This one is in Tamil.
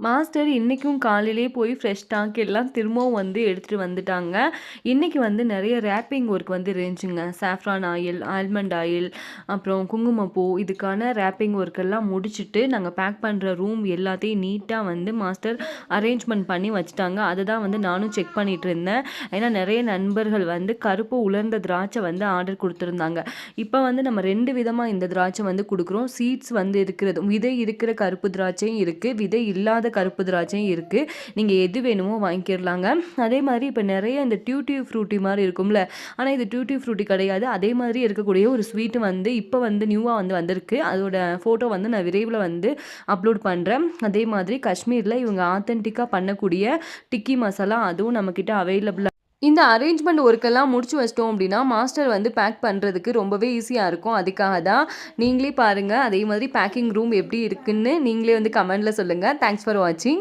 மாஸ்டர் இன்னைக்கும் காலையிலேயே போய் ஃப்ரெஷ் ஸ்டாக் எல்லாம் திரும்பவும் வந்து எடுத்துட்டு வந்துட்டாங்க. இன்னைக்கு வந்து நெறைய ரேப்பிங் ஒர்க் வந்து இருந்துச்சுங்க. சாஃப்ரான் ஆயில், ஆல்மண்ட் ஆயில், அப்புறம் குங்குமப்பூ இதுக்கான ரேப்பிங் ஒர்க் எல்லாம் முடிச்சுட்டு, நாங்க பேக் பண்ற ரூம் எல்லாத்தையும் நீட்டா வந்து மாஸ்டர் அரேஞ்ச்மெண்ட் பண்ணி வச்சுட்டாங்க. அதுதான் வந்து நானும் செக் பண்ணிட்டு இருந்தேன். ஏன்னா நெறைய நண்பர்கள் வந்து கருப்பு உலர்ந்த திராட்சை வந்து ஆர்டர் குடுத்துருந்தாங்க. இப்ப வந்து நம்ம 2 விதமா இந்த திராட்சை வந்து குடுக்குறோம். சீட்ஸ் வந்து இருக்கிறது விதை இருக்கிற கருப்பு திராட்சையும் இருக்கு. விதை இல்லாத கருப்பு திராட்சையும் இருக்கு. நீங்க எது வேணுமோ வாங்கிக்கிறலாங்க. அதே மாதிரி இப்ப நெறைய இந்த டியூட்டி ஃப்ரூட்டி மாரி இருக்கும்ல. ஆனா இது டியூட்டி ஃப்ரூட்டி கிடையாது. அதே மாதிரி இருக்கக்கூடிய ஒரு ஸ்வீட் வந்து இப்ப வந்து நியூவா வந்து வந்திருக்கு. அதோட ஃபோட்டோ வந்து நான் விரைவில வந்து அப்லோட் பண்றேன். அதே மாதிரி காஷ்மீர்ல இவங்க ஆத்தென்டிக்கா பண்ணக்கூடிய டிக்கி மசாலா அதுவும் நம்மகிட்ட அவைலபிளா இந்த அரேஞ்ச்மெண்ட் ஒர்க்கெல்லாம் முடிச்சு வச்சிட்டோம் அப்படின்னா மாஸ்டர் வந்து பேக் பண்ணுறதுக்கு ரொம்பவே ஈஸியாக இருக்கும். அதுக்காக தான் நீங்களே பாருங்கள். அதே மாதிரி பேக்கிங் ரூம் எப்படி இருக்குன்னு நீங்களே வந்து கமெண்ட்டில் சொல்லுங்கள். தேங்க்ஸ் ஃபார் வாட்சிங்.